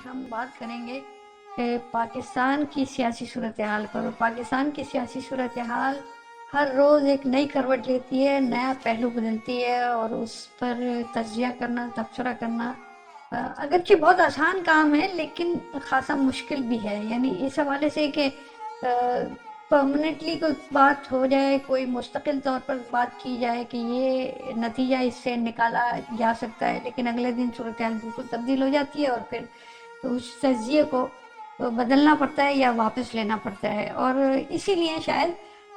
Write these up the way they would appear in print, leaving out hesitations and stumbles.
ہم بات کریں گے پاکستان کی سیاسی صورتحال پر. پاکستان کی سیاسی صورتحال ہر روز ایک نئی کروٹ لیتی ہے، نیا پہلو بدلتی ہے، اور اس پر تجزیہ کرنا، تبصرہ کرنا اگرچہ بہت آسان کام ہے لیکن خاصا مشکل بھی ہے. یعنی اس حوالے سے کہ پرماننٹلی کوئی بات ہو جائے، کوئی مستقل طور پر بات کی جائے کہ یہ نتیجہ اس سے نکالا جا سکتا ہے، لیکن اگلے دن صورتحال بالکل تبدیل ہو جاتی ہے اور پھر اس تجزیے کو بدلنا پڑتا ہے یا واپس لینا پڑتا ہے. اور اسی لیے شاید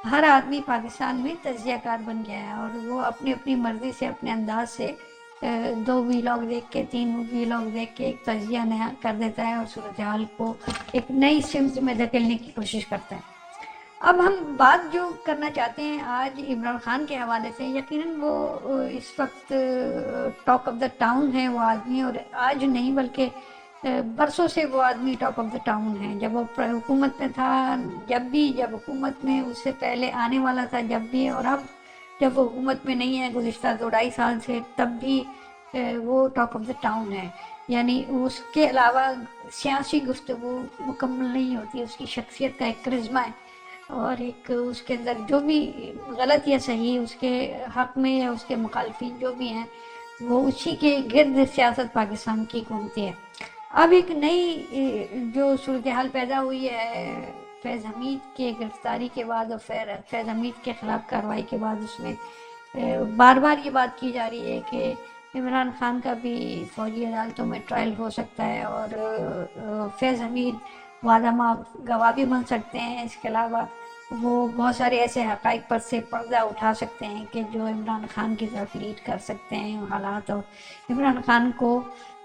ہر آدمی پاکستان میں تجزیہ کار بن گیا ہے، اور وہ اپنی اپنی مرضی سے، اپنے انداز سے 2 ویلاگ دیکھ کے، 3 ویلاگ دیکھ کے ایک تجزیہ نیا کر دیتا ہے اور صورتحال کو ایک نئی سمت میں دھکیلنے کی کوشش کرتا ہے. اب ہم بات جو کرنا چاہتے ہیں آج عمران خان کے حوالے سے، یقیناً وہ اس وقت ٹاک آف دا ٹاؤن ہے وہ آدمی، اور آج نہیں بلکہ برسوں سے وہ آدمی ٹاک آف دا ٹاؤن ہے. جب وہ حکومت میں تھا، جب حکومت میں اس سے پہلے آنے والا تھا جب بھی، اور اب جب وہ حکومت میں نہیں ہے گزشتہ 2-2.5 سال سے، تب بھی وہ ٹاک آف دا ٹاؤن ہے. یعنی اس کے علاوہ سیاسی گفتگو مکمل نہیں ہوتی. اس کی شخصیت کا ایک کرشمہ ہے، اور ایک اس کے اندر جو بھی غلط یا صحیح اس کے حق میں یا اس کے مخالفین جو بھی ہیں، وہ اسی کے گرد سیاست پاکستان کی گھومتی ہے. اب ایک نئی جو صورتحال پیدا ہوئی ہے فیض حمید کے گرفتاری کے بعد، اور فیض حمید کے خلاف کارروائی کے بعد، اس میں بار بار یہ بات کی جا رہی ہے کہ عمران خان کا بھی فوجی عدالتوں میں ٹرائل ہو سکتا ہے، اور فیض حمید وعدہ معاف گواہ بھی بن سکتے ہیں. اس کے علاوہ وہ بہت سارے ایسے حقائق پر سے پردہ اٹھا سکتے ہیں کہ جو عمران خان کی طرف لیڈ کر سکتے ہیں حالات، اور عمران خان کو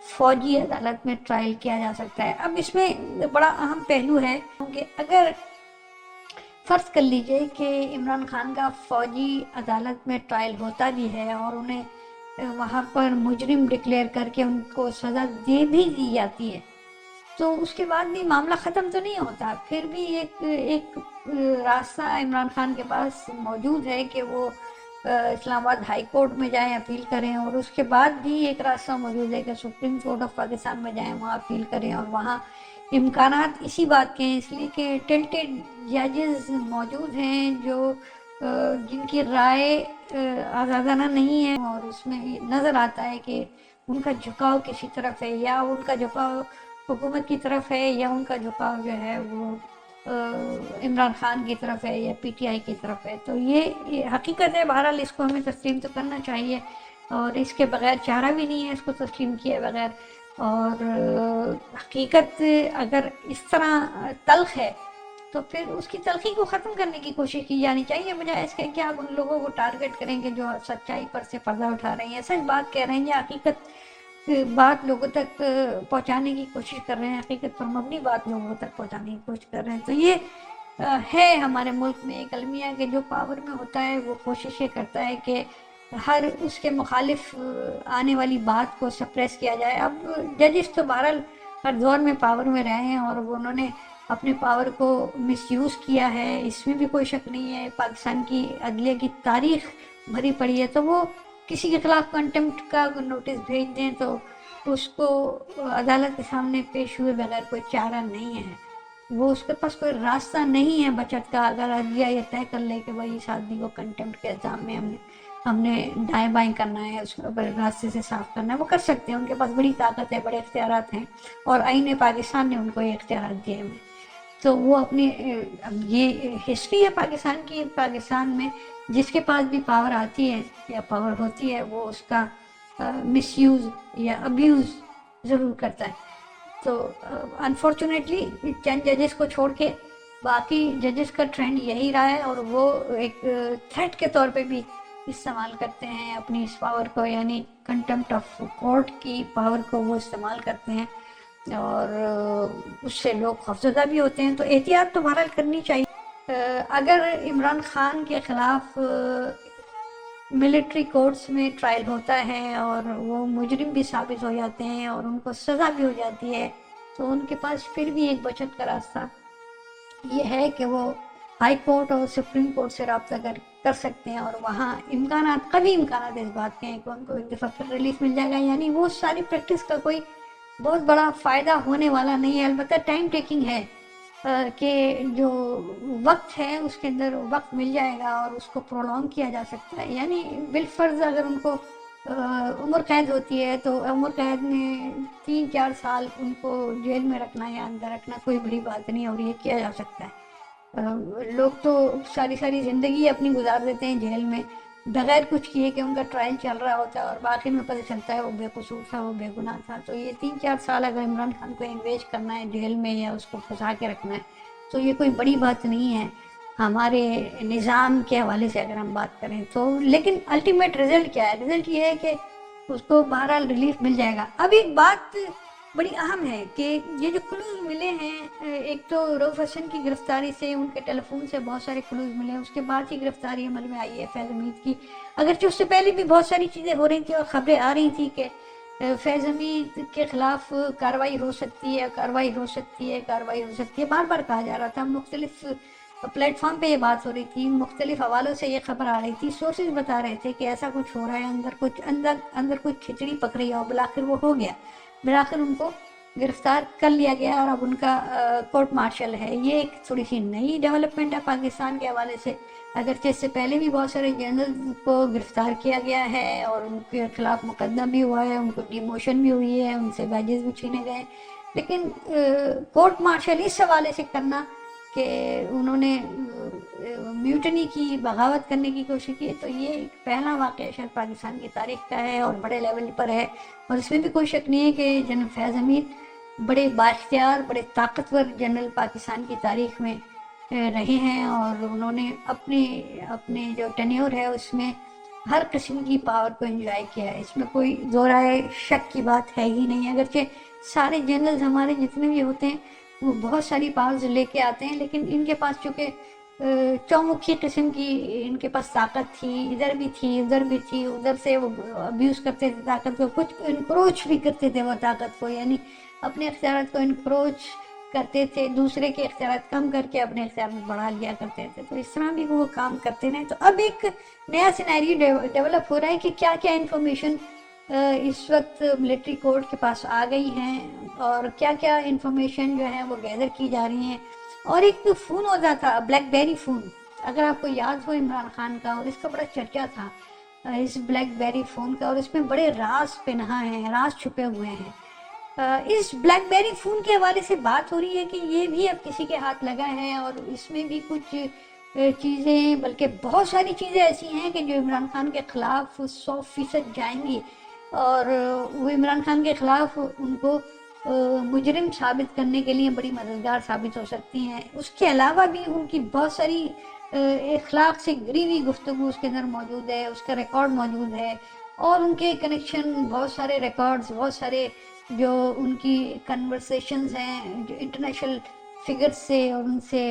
فوجی عدالت میں ٹرائل کیا جا سکتا ہے. اب اس میں بڑا اہم پہلو ہے کہ اگر فرض کر لیجئے کہ عمران خان کا فوجی عدالت میں ٹرائل ہوتا بھی ہے اور انہیں وہاں پر مجرم ڈکلیئر کر کے ان کو سزا دے بھی دی جاتی ہے، تو اس کے بعد بھی معاملہ ختم تو نہیں ہوتا. پھر بھی ایک راستہ عمران خان کے پاس موجود ہے کہ وہ اسلام آباد ہائی کورٹ میں جائیں، اپیل کریں، اور اس کے بعد بھی ایک راستہ موجود ہے کہ سپریم کورٹ آف پاکستان میں جائیں، وہاں اپیل کریں. اور وہاں امکانات اسی بات کے ہیں، اس لیے کہ ٹلٹڈ ججز موجود ہیں جو جن کی رائے آزادانہ نہیں ہے، اور اس میں نظر آتا ہے کہ ان کا جھکاؤ کسی طرف ہے، یا ان کا جھکاؤ حکومت کی طرف ہے، یا ان کا جھکاؤ جو ہے وہ عمران خان کی طرف ہے یا PTI کی طرف ہے. تو یہ حقیقت ہے. بہرحال اس کو ہمیں تسلیم تو کرنا چاہیے، اور اس کے بغیر چارہ بھی نہیں ہے اس کو تسلیم کیے بغیر. اور حقیقت اگر اس طرح تلخ ہے تو پھر اس کی تلخی کو ختم کرنے کی کوشش کی جانی چاہیے، بجائے اس کے کہ آپ ان لوگوں کو ٹارگٹ کریں گے جو سچائی پر سے پردہ اٹھا رہے ہیں، سچ بات کہہ رہے ہیں، یا حقیقت بات لوگوں تک پہنچانے کی کوشش کر رہے ہیں، حقیقت پر مبنی بات لوگوں تک پہنچانے کی کوشش کر رہے ہیں. تو یہ ہے ہمارے ملک میں ایک المیہ کہ جو پاور میں ہوتا ہے وہ کوششیں کرتا ہے کہ ہر اس کے مخالف آنے والی بات کو سپریس کیا جائے. اب ججز تو بہرحال ہر دور میں پاور میں رہے ہیں، اور انہوں نے اپنے پاور کو مس یوز کیا ہے، اس میں بھی کوئی شک نہیں ہے. پاکستان کی عدلیہ کی تاریخ بھری پڑی ہے، تو وہ کسی کے خلاف کنٹمپٹ کا نوٹس بھیج دیں تو اس کو عدالت کے سامنے پیش ہوئے بغیر کوئی چارہ نہیں ہے. وہ اس کے پاس کوئی راستہ نہیں ہے بچت کا. اگر عدلیہ یہ طے کر لے کہ بھائی اس آدمی کو کنٹمپٹ کے الزام میں ہم نے دائیں بائیں کرنا ہے، اس کو راستے سے صاف کرنا ہے، وہ کر سکتے ہیں. ان کے پاس بڑی طاقت ہے، بڑے اختیارات ہیں، اور آئین پاکستان نے ان کو یہ اختیارات دیے ہیں. تو وہ اپنی یہ ہسٹری ہے پاکستان کی. پاکستان میں جس کے پاس بھی پاور آتی ہے یا پاور ہوتی ہے وہ اس کا مس یوز یا ابیوز ضرور کرتا ہے. تو انفارچونیٹلی چند ججز کو چھوڑ کے باقی ججز کا ٹرینڈ یہی رہا ہے، اور وہ ایک تھریٹ کے طور پہ بھی استعمال کرتے ہیں اپنی اس پاور کو، یعنی کنٹمپٹ آف کورٹ کی پاور کو وہ استعمال کرتے ہیں، اور اس سے لوگ خوفزدہ بھی ہوتے ہیں. تو احتیاط تو بہرحال کرنی چاہیے. اگر عمران خان کے خلاف ملٹری کورٹس میں ٹرائل ہوتا ہے اور وہ مجرم بھی ثابت ہو جاتے ہیں اور ان کو سزا بھی ہو جاتی ہے، تو ان کے پاس پھر بھی ایک بچت کا راستہ یہ ہے کہ وہ ہائی کورٹ اور سپریم کورٹ سے رابطہ کر سکتے ہیں، اور وہاں امکانات قوی امکانات اس بات کے ہیں کہ ان کو ایک دفعہ پھر ریلیف مل جائے گا. یعنی وہ ساری پریکٹس کا کوئی بہت بڑا فائدہ ہونے والا نہیں ہے، البتہ ٹائم ٹیکنگ ہے کہ جو وقت ہے اس کے اندر وقت مل جائے گا اور اس کو پرولونگ کیا جا سکتا ہے. یعنی بالفرض اگر ان کو عمر قید ہوتی ہے تو عمر قید میں 3-4 سال ان کو جیل میں رکھنا یا اندر رکھنا کوئی بڑی بات نہیں، اور یہ کیا جا سکتا ہے. لوگ تو ساری ساری زندگی اپنی گزار دیتے ہیں جیل میں بغیر کچھ کیے کہ ان کا ٹرائل چل رہا ہوتا ہے اور باقی میں پتہ چلتا ہے وہ بے قصور تھا، وہ بے گناہ تھا. تو یہ 3-4 سال اگر عمران خان کو انگیج کرنا ہے جیل میں یا اس کو پھنسا کے رکھنا ہے تو یہ کوئی بڑی بات نہیں ہے ہمارے نظام کے حوالے سے اگر ہم بات کریں تو. لیکن الٹیمیٹ رزلٹ کیا ہے؟ رزلٹ یہ ہے کہ اس کو بہرحال ریلیف مل جائے گا. اب ایک بات بڑی اہم ہے کہ یہ جو کلوز ملے ہیں، ایک تو رؤف حسن کی گرفتاری سے ان کے ٹیلی فون سے بہت سارے کلوز ملے، اس کے بعد ہی گرفتاری عمل میں آئی ہے فیض حمید کی، اگرچہ اس سے پہلے بھی بہت ساری چیزیں ہو رہی تھیں اور خبریں آ رہی تھیں کہ فیض حمید کے خلاف کارروائی ہو سکتی ہے، کارروائی ہو سکتی ہے، کارروائی ہو سکتی ہے، بار بار کہا جا رہا تھا. مختلف پلیٹ فارم پہ یہ بات ہو رہی تھی، مختلف حوالوں سے یہ خبر آ رہی تھی، سورسز بتا رہے تھے کہ ایسا کچھ ہو رہا ہے، اندر کچھ کھچڑی پک رہی ہے، اور بالآخر وہ ہو گیا. بالآخر ان کو گرفتار کر لیا گیا اور اب ان کا کورٹ مارشل ہے. یہ ایک تھوڑی سی نئی ڈیولپمنٹ ہے پاکستان کے حوالے سے، اگرچہ اس سے پہلے بھی بہت سارے جنرل کو گرفتار کیا گیا ہے اور ان کے خلاف مقدمہ بھی ہوا ہے، ان کو ڈیموشن بھی ہوئی ہے، ان سے بیجز بھی چھینے گئے. لیکن کورٹ مارشل اس حوالے سے کرنا کہ انہوں نے میوٹنی کی، بغاوت کرنے کی کوشش کی، تو یہ ایک پہلا واقعہ شاید پاکستان کی تاریخ کا ہے اور بڑے لیول پر ہے. اور اس میں بھی کوئی شک نہیں ہے کہ جنرل فیض حمید بڑے بااختیار، بڑے طاقتور جنرل پاکستان کی تاریخ میں رہے ہیں، اور انہوں نے اپنے جو ٹینیور ہے اس میں ہر قسم کی پاور کو انجوائے کیا ہے. اس میں کوئی دو رائے شک کی بات ہے ہی نہیں. اگرچہ سارے جنرلز ہمارے جتنے بھی ہوتے ہیں وہ بہت ساری پاورز لے کے آتے ہیں، لیکن ان کے پاس چونکہ چومکھی قسم کی ان کے پاس طاقت تھی، ادھر بھی تھی ادھر بھی تھی، ادھر سے وہ ابیوز کرتے تھے طاقت کو، کچھ انکروچ بھی کرتے تھے وہ طاقت کو، یعنی اپنے اختیارات کو انکروچ کرتے تھے، دوسرے کے اختیارات کم کر کے اپنے اختیارات بڑھا لیا کرتے تھے. تو اس طرح بھی وہ کام کرتے رہے. تو اب ایک نیا سینیریو ڈیولپ ہو رہا ہے کہ کیا کیا انفارمیشن اس وقت ملٹری کورٹ کے پاس آ گئی ہیں اور کیا کیا انفارمیشن جو ہے وہ گیدر کی جا رہی ہیں. اور ایک فون ہوتا تھا بلیک بیری فون، اگر آپ کو یاد ہو عمران خان کا، اور اس کا بڑا چرچا تھا اس بلیک بیری فون کا، اور اس میں بڑے راز پنہا ہیں، راز چھپے ہوئے ہیں. اس بلیک بیری فون کے حوالے سے بات ہو رہی ہے کہ یہ بھی اب کسی کے ہاتھ لگا ہے اور اس میں بھی کچھ چیزیں، بلکہ بہت ساری چیزیں ایسی ہیں کہ جو عمران خان کے خلاف 100% جائیں گی اور وہ عمران خان کے خلاف ان کو مجرم ثابت کرنے کے لیے بڑی مددگار ثابت ہو سکتی ہیں. اس کے علاوہ بھی ان کی بہت ساری اخلاق سے گری ہوئی گفتگو اس کے اندر موجود ہے، اس کا ریکارڈ موجود ہے، اور ان کے کنیکشن، بہت سارے ریکارڈز، بہت سارے جو ان کی کنورسیشنز ہیں جو انٹرنیشنل فگر سے اور ان سے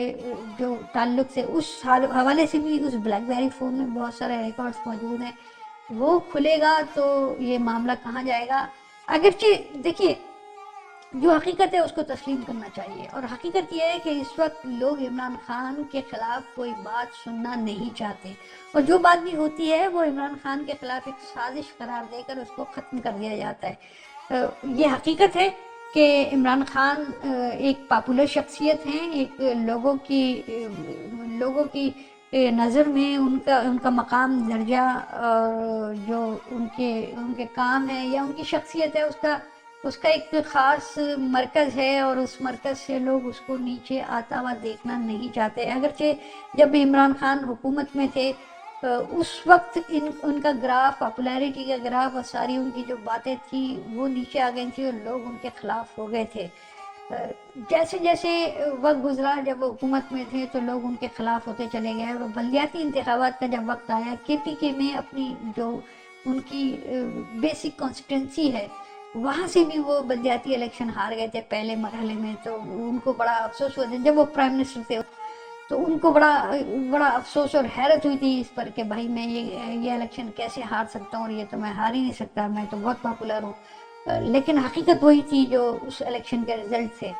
جو تعلق سے، اس حوالے سے بھی اس بلیک بیری فون میں بہت سارے ریکارڈز موجود ہیں. وہ کھلے گا تو یہ معاملہ کہاں جائے گا. اگرچہ دیکھیے جو حقیقت ہے اس کو تسلیم کرنا چاہیے، اور حقیقت یہ ہے کہ اس وقت لوگ عمران خان کے خلاف کوئی بات سننا نہیں چاہتے، اور جو بات بھی ہوتی ہے وہ عمران خان کے خلاف ایک سازش قرار دے کر اس کو ختم کر دیا جاتا ہے. یہ حقیقت ہے کہ عمران خان ایک پاپولر شخصیت ہیں، ایک لوگوں کی نظر میں ان کا مقام، درجہ، اور جو ان کے کام ہے یا ان کی شخصیت ہے، اس کا ایک خاص مرکز ہے، اور اس مرکز سے لوگ اس کو نیچے آتا ہوا دیکھنا نہیں چاہتے. اگرچہ جب عمران خان حکومت میں تھے اس وقت ان کا گراف، پاپولیرٹی کا گراف، اور ساری ان کی جو باتیں تھیں وہ نیچے آ گئی تھی اور لوگ ان کے خلاف ہو گئے تھے. جیسے جیسے وقت گزرا، جب وہ حکومت میں تھے تو لوگ ان کے خلاف ہوتے چلے گئے، اور بلدیاتی انتخابات کا جب وقت آیا، کے پی کے میں اپنی جو ان کی بیسک کانسٹیٹنسی ہے وہاں سے بھی وہ بلدیاتی الیکشن ہار گئے تھے پہلے مرحلے میں. تو ان کو بڑا افسوس ہوا تھا جب وہ پرائم منسٹر تھے، تو ان کو بڑا افسوس اور حیرت ہوئی تھی اس پر کہ بھائی میں یہ الیکشن کیسے ہار سکتا ہوں، اور یہ تو میں ہار ہی نہیں سکتا، میں تو بہت پاپولر ہوں. لیکن حقیقت وہی تھی جو اس الیکشن کے رزلٹ تھے.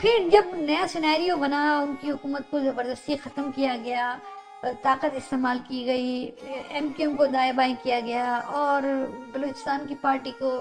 پھر جب نیا سینیریو بنا، ان کی حکومت کو زبردستی ختم کیا گیا، طاقت استعمال کی گئی، ایم کیو ایم کو دائیں بائیں کیا گیا، اور بلوچستان کی پارٹی کو